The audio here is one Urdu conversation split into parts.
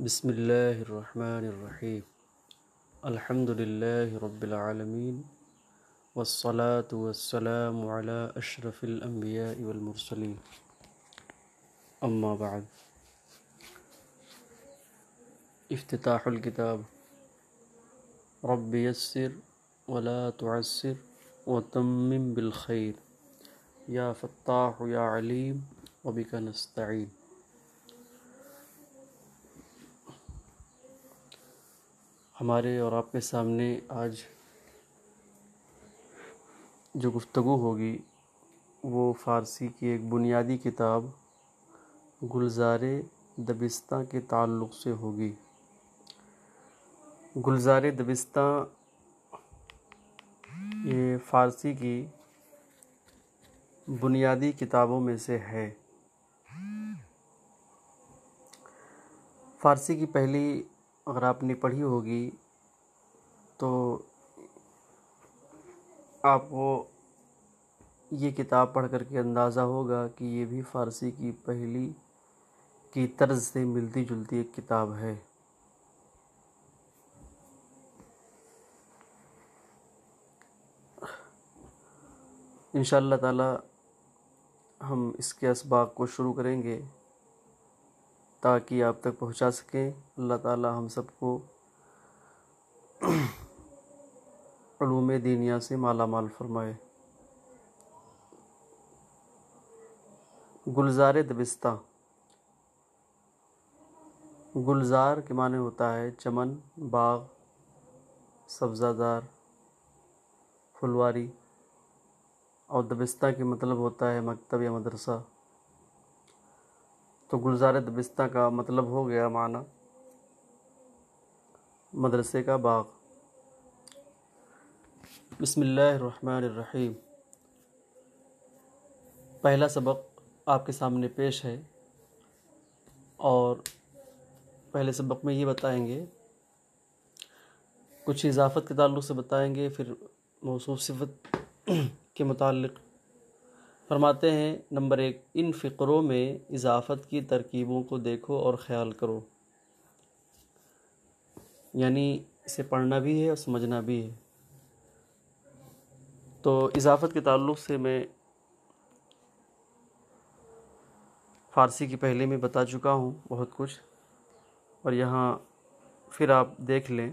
بسم اللہ الرحمن الرحیم الحمد للہ رب العالمین والصلاة والسلام علی اشرف الانبیاء والمرسلین اما بعد افتتاح الکتاب رب یسر ولا تعسر وتمم بالخیر یا فتاح یا علیم وبک نستعین۔ ہمارے اور آپ کے سامنے آج جو گفتگو ہوگی وہ فارسی کی ایک بنیادی کتاب گلزار دبستہ کے تعلق سے ہوگی۔ گلزار دبستہ یہ فارسی کی بنیادی کتابوں میں سے ہے۔ فارسی کی پہلی اگر آپ نے پڑھی ہوگی تو آپ کو یہ کتاب پڑھ کر کے اندازہ ہوگا کہ یہ بھی فارسی کی پہلی کی طرز سے ملتی جلتی ایک کتاب ہے۔ انشاءاللہ تعالی ہم اس کے اسباق کو شروع کریں گے تاکہ آپ تک پہنچا سکیں۔ اللہ تعالی ہم سب کو علوم دینیہ سے مالا مال فرمائے۔ گلزار دبستہ، گلزار کے معنی ہوتا ہے چمن، باغ، سبزہ زار، پھلواری، اور دبستہ کے مطلب ہوتا ہے مکتب یا مدرسہ۔ تو گلزار دبستہ کا مطلب ہو گیا معنی مدرسے کا باغ۔ بسم اللہ الرحمن الرحیم۔ پہلا سبق آپ کے سامنے پیش ہے، اور پہلے سبق میں یہ بتائیں گے، کچھ اضافت کے تعلق سے بتائیں گے، پھر موصوف صفت کے متعلق فرماتے ہیں۔ نمبر 1، ان فقروں میں اضافت کی ترکیبوں کو دیکھو اور خیال کرو، یعنی اسے پڑھنا بھی ہے اور سمجھنا بھی ہے۔ تو اضافت کے تعلق سے میں فارسی کی پہلے میں بتا چکا ہوں بہت کچھ، اور یہاں پھر آپ دیکھ لیں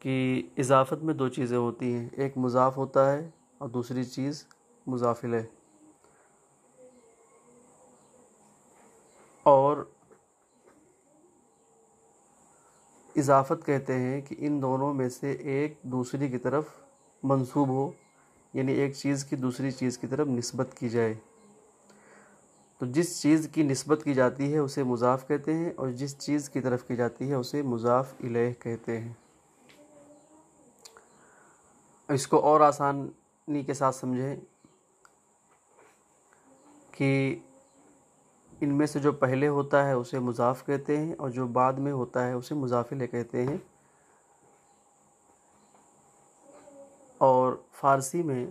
کہ اضافت میں دو چیزیں ہوتی ہیں، ایک مضاف ہوتا ہے اور دوسری چیز مضاف الیہ۔ اور اضافت کہتے ہیں کہ ان دونوں میں سے ایک دوسری کی طرف منسوب ہو، یعنی ایک چیز کی دوسری چیز کی طرف نسبت کی جائے۔ تو جس چیز کی نسبت کی جاتی ہے اسے مضاف کہتے ہیں، اور جس چیز کی طرف کی جاتی ہے اسے مضاف الیہ کہتے ہیں۔ اس کو اور آسانی کے ساتھ سمجھیں کہ ان میں سے جو پہلے ہوتا ہے اسے مضاف کہتے ہیں، اور جو بعد میں ہوتا ہے اسے مضاف الیہ کہتے ہیں۔ اور فارسی میں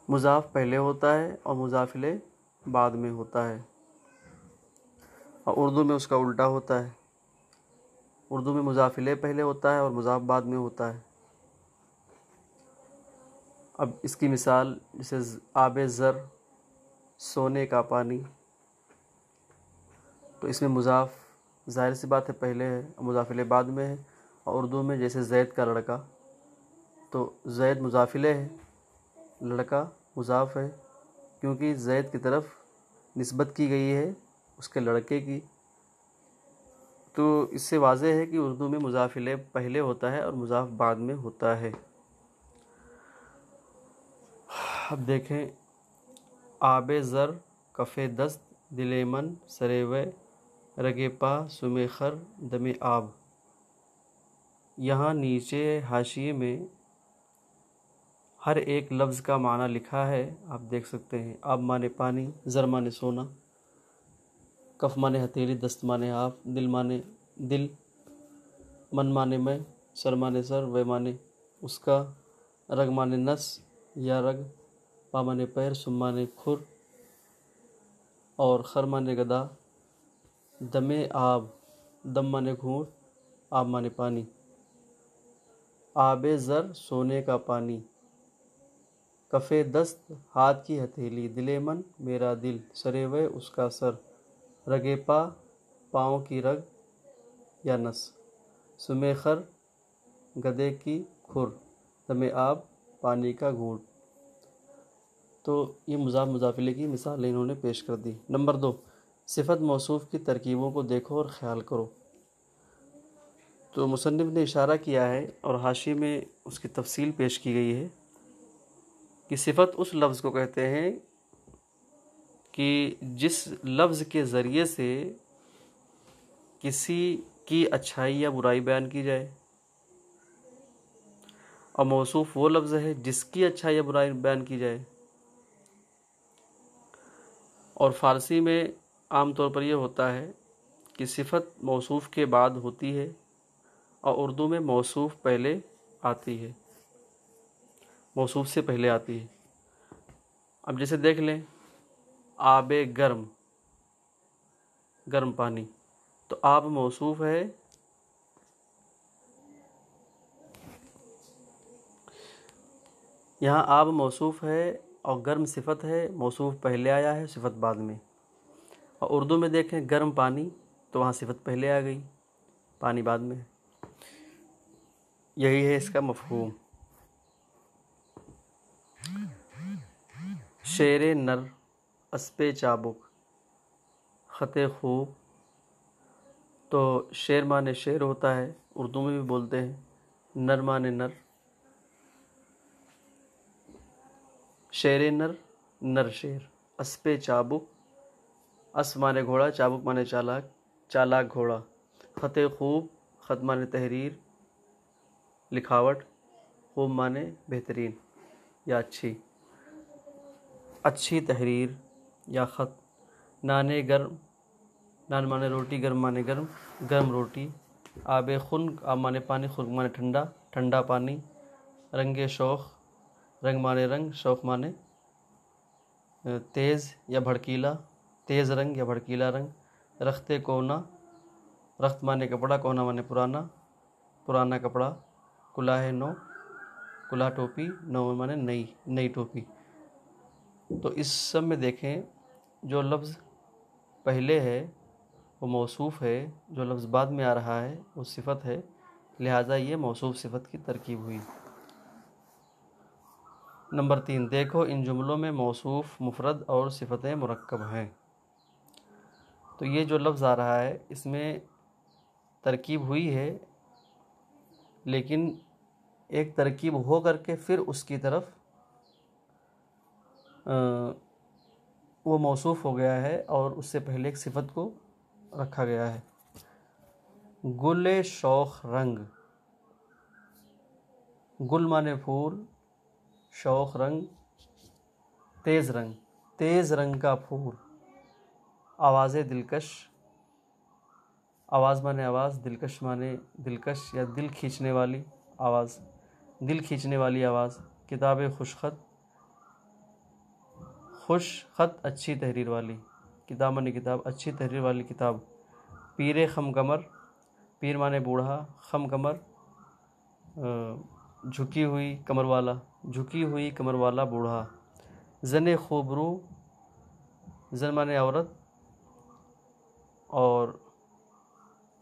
مضاف پہلے ہوتا ہے اور مضاف الیہ بعد میں ہوتا ہے، اور اردو میں اس کا الٹا ہوتا ہے۔ اردو میں مضاف الیہ پہلے ہوتا ہے اور مضاف بعد میں ہوتا ہے۔ اب اس کی مثال جیسے آب زر، سونے کا پانی، تو اس میں مضاف ظاہر سی بات ہے پہلے ہے اور مضاف الیہ بعد میں ہے۔ اور اردو میں جیسے زید کا لڑکا، تو زید مضاف الیہ ہے، لڑکا مضاف ہے، کیونکہ زید کی طرف نسبت کی گئی ہے اس کے لڑکے کی۔ تو اس سے واضح ہے کہ اردو میں مضاف الیہ پہلے ہوتا ہے اور مضاف بعد میں ہوتا ہے۔ اب دیکھیں، آب زر، کف دست، دل من، سریوے، رگ پا، سم خر، دم آب۔ یہاں نیچے حاشیے میں ہر ایک لفظ کا معنی لکھا ہے، آپ دیکھ سکتے ہیں۔ آب مانے پانی، زر مانے سونا، کف مانے ہتھیلی، دست مانے ہاتھ، دل مانے دل، من مانے میں، سر مانے سر، وے مانے اس کا، رگ مانے نس یا رگ، پا مانے پیر، سم مانے کھر، اور خر مانے گدھا، دم آب، دم مانے گھونٹ، آب مانے پانی، آب زر سونے کا پانی، کف دست ہاتھ کی ہتھیلی، دل من میرا دل، سریوے اس کا سر، رگ پا پاؤں کی رگ یا نس، سم خر گدھے کی کھر، دم آب پانی کا گھونٹ۔ تو یہ مضاف مضافلے کی مثالیں انہوں نے پیش کر دی۔ نمبر 2، صفت موصوف کی ترکیبوں کو دیکھو اور خیال کرو۔ تو مصنف نے اشارہ کیا ہے اور حاشیے میں اس کی تفصیل پیش کی گئی ہے کہ صفت اس لفظ کو کہتے ہیں کہ جس لفظ کے ذریعے سے کسی کی اچھائی یا برائی بیان کی جائے، اور موصوف وہ لفظ ہے جس کی اچھائی یا برائی بیان کی جائے۔ اور فارسی میں عام طور پر یہ ہوتا ہے کہ صفت موصوف کے بعد ہوتی ہے اور اردو میں موصوف پہلے آتی ہے، موصوف سے پہلے آتی ہے۔ اب جیسے دیکھ لیں، آب گرم، گرم پانی، تو آب موصوف ہے، یہاں آب موصوف ہے اور گرم صفت ہے، موصوف پہلے آیا ہے، صفت بعد میں۔ اور اردو میں دیکھیں گرم پانی، تو وہاں صفت پہلے آ گئی، پانی بعد میں۔ یہی ہے اس کا مفہوم۔ شیر نر، اسپِ چابک، خط خوب، تو شیر مانے شیر ہوتا ہے، اردو میں بھی بولتے ہیں، نر مانے نر، شیر نر، نر شیر، اسپِ چابک، اس مانے گھوڑا، چابک مانے چالاک، چالاک گھوڑا، خط خوب، خط مانے تحریر، لکھاوٹ، خوب مانے بہترین یا اچھی، اچھی تحریر یا خط، نانے گرم، نان مانے روٹی، گرم مانے گرم، گرم روٹی، آب خنک، آب مانے پانی، خنک مانے ٹھنڈا، ٹھنڈا پانی، رنگ شوخ، رنگ مانے رنگ، شوخ مانے تیز یا بھڑکیلا، تیز رنگ یا بھڑکیلا رنگ، رخت کونا، رخت مانے کپڑا، کونا مانے پرانا، پرانا کپڑا، کلاه نو، کلاه ٹوپی، نو مانے نئی، نئی ٹوپی۔ تو اس سب میں دیکھیں جو لفظ پہلے ہے وہ موصوف ہے، جو لفظ بعد میں آ رہا ہے وہ صفت ہے، لہٰذا یہ موصوف صفت کی ترکیب ہوئی۔ نمبر 3، دیکھو ان جملوں میں موصوف مفرد اور صفتیں مرکب ہیں۔ تو یہ جو لفظ آ رہا ہے اس میں ترکیب ہوئی ہے، لیکن ایک ترکیب ہو کر کے پھر اس کی طرف وہ موصوف ہو گیا ہے اور اس سے پہلے ایک صفت کو رکھا گیا ہے۔ گل شوخ رنگ، گل مانے پھول، شوخ رنگ، تیز رنگ، تیز رنگ کا پھول، آواز دلکش، آواز مانے آواز، دلکش مانے دلکش یا دل کھینچنے والی آواز، دل کھینچنے والی آواز، کتاب خوش خط، خوش خط اچھی تحریر والی، کتاب مانے کتاب، اچھی تحریر والی کتاب، پیر خم کمر، پیر مانے بوڑھا، خم کمر جھکی ہوئی کمر والا، جھکی ہوئی کمر والا بوڑھا، زن خوبرو، زن مانے عورت اور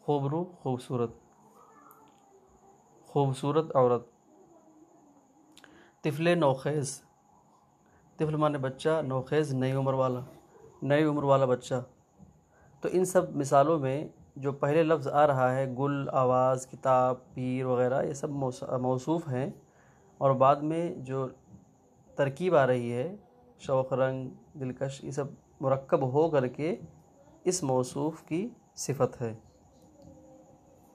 خوبرو خوبصورت، خوبصورت عورت، طفل نوخیز، طفل مانے بچہ، نوخیز نئی عمر والا، نئی عمر والا بچہ۔ تو ان سب مثالوں میں جو پہلے لفظ آ رہا ہے گل، آواز، کتاب، پیر وغیرہ، یہ سب موصوف ہیں، اور بعد میں جو ترکیب آ رہی ہے شوخ رنگ، دلکش، یہ سب مرکب ہو کر کے اس موصوف کی صفت ہے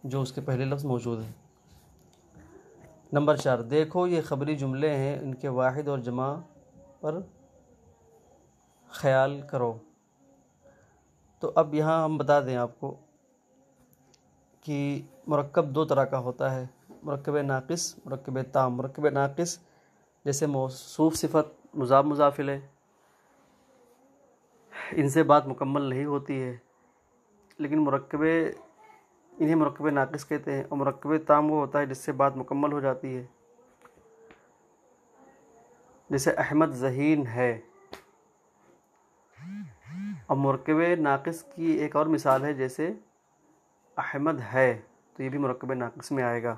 جو اس کے پہلے لفظ موجود ہے۔ نمبر 4، دیکھو یہ خبری جملے ہیں، ان کے واحد اور جمع پر خیال کرو۔ تو اب یہاں ہم بتا دیں آپ کو کہ مرکب دو طرح کا ہوتا ہے، مرکب ناقص، مرکب تام۔ مرکب ناقص جیسے موصوف صفت، مضاف مضاف الیہ، ان سے بات مکمل نہیں ہوتی ہے، لیکن انہیں مرکب ناقص کہتے ہیں، اور مرکب تام وہ ہوتا ہے جس سے بات مکمل ہو جاتی ہے، جیسے احمد ذہین ہے۔ اور مرکب ناقص کی ایک اور مثال ہے، جیسے احمد ہے، تو یہ بھی مرکب ناقص میں آئے گا۔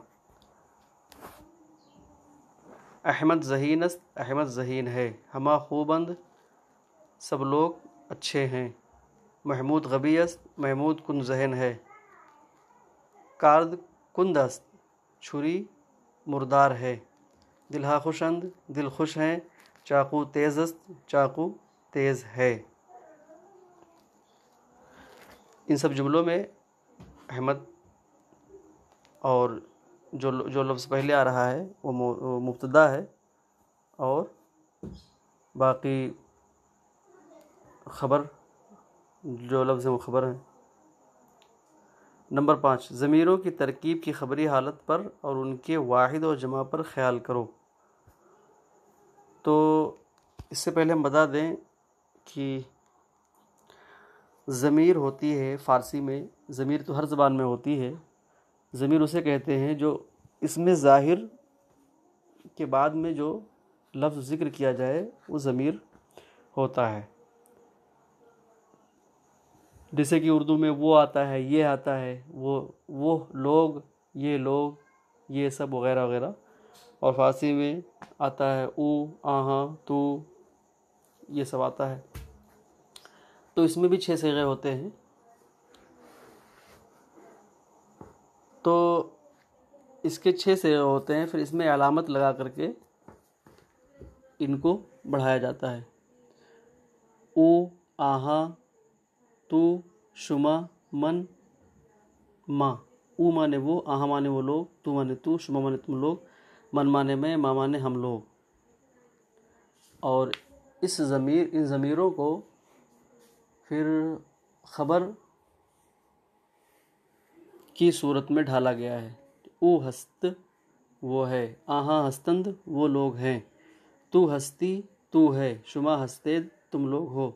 احمد ذہین است، احمد ذہین ہے۔ ہما خوبند، سب لوگ اچھے ہیں۔ محمود غبی است، محمود کن ذہن ہے۔ کارد کند است، چھری مردار ہے۔ دلہا خوشند، دل خوش ہیں۔ چاقو تیز است، چاقو تیز ہے۔ ان سب جملوں میں احمد اور جو لفظ پہلے آ رہا ہے وہ مبتدا ہے، اور باقی خبر جو لفظ ہے وہ خبر ہے۔ نمبر 5، ضمیروں کی ترکیب کی خبری حالت پر اور ان کے واحد اور جمع پر خیال کرو۔ تو اس سے پہلے ہم بتا دیں کہ ضمیر ہوتی ہے فارسی میں، ضمیر تو ہر زبان میں ہوتی ہے، ضمیر اسے کہتے ہیں جو اس میں ظاہر کے بعد میں جو لفظ ذکر کیا جائے وہ ضمیر ہوتا ہے، جیسے کہ اردو میں وہ آتا ہے، یہ آتا ہے، وہ لوگ، یہ سب وغیرہ وغیرہ، اور فارسی میں آتا ہے او، آہاں، تو، یہ سب آتا ہے۔ تو اس میں بھی 6 صیغے ہوتے ہیں۔ تو اس کے 6 صیغے ہوتے ہیں، پھر اس میں علامت لگا کر کے ان کو بڑھایا جاتا ہے۔ او، آہاں، تو، شما، من، ما۔ او مانے وہ، آہاں مانے وہ لوگ، تو مانے تو، شما مانے تم لوگ، من مانے میں، ما مانے ہم لوگ۔ اور ان ضمیروں کو پھر خبر کی صورت میں ڈھالا گیا ہے۔ او ہست، وہ ہے۔ آہاں ہستند، وہ لوگ ہیں۔ تو ہستی، تو ہے۔ شما ہستید، تم لوگ ہو۔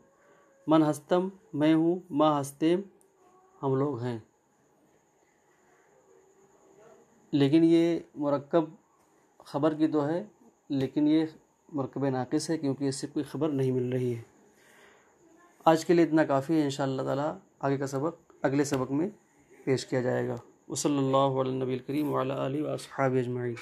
من ہستم، میں ہوں۔ ما ہستیم، ہم لوگ ہیں۔ لیکن یہ مرکب خبر کی تو ہے، لیکن یہ مرکب ناقص ہے کیونکہ اس سے کوئی خبر نہیں مل رہی ہے۔ آج کے لیے اتنا کافی ہے، انشاءاللہ تعالیٰ آگے کا سبق اگلے سبق میں پیش کیا جائے گا۔ وصلی اللہ علی النبی الکریم وعلی آلہ واصحابہ اجمعین۔